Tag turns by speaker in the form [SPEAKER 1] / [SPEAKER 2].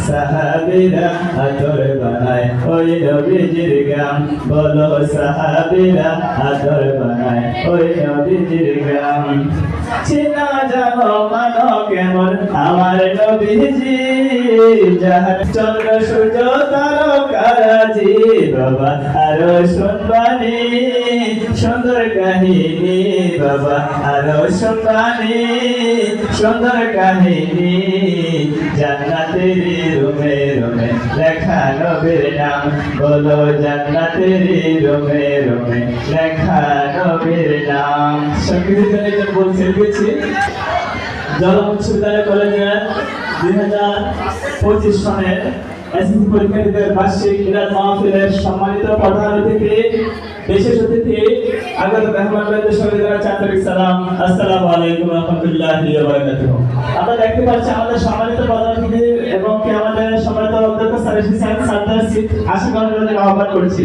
[SPEAKER 1] সাহাবীরা আতর বানায় ওই নবীজির গান, বলো সাহাবীরা আতর বানায় ওই নবীজির গান। চিনা জানো মানো কেমন আমার নবীজি, যাহার চন্দ্র সূর্য তারকারাজি, বাবা আরো শুনবানি সুন্দর কাহিনী, বাবা আরো শুনবানি সুন্দর কাহিনী। জান্নাতের রুমে রুমে লেখা নবীর নাম, বলো জান্নাতের রুমে রুমে লেখা নবীর নাম। সংগীত বলছে গেছি জগন্নাথ বিশ্ববিদ্যালয় কলেজের 2025 সনের এসএসসি পরীক্ষার্থীদের বার্ষিক মিলাদ মাহফিলের সম্মানিত প্রধান অতিথি, বিশেষ অতিথি আগত মেহমানদের সঙ্গে জানাচ্ছি আন্তরিক সালাম। আসসালামু আলাইকুম ওয়া রাহমাতুল্লাহি ওয়া বারাকাতুহু। আমরা দেখতে পাচ্ছি আমাদের সম্মানিত প্রধান অতিথি এবং কি আমাদের সম্মানিত অধ্যক্ষ স্যার এসেছেন, স্যারদের সিট আশা করার জন্য আহ্বান করছি।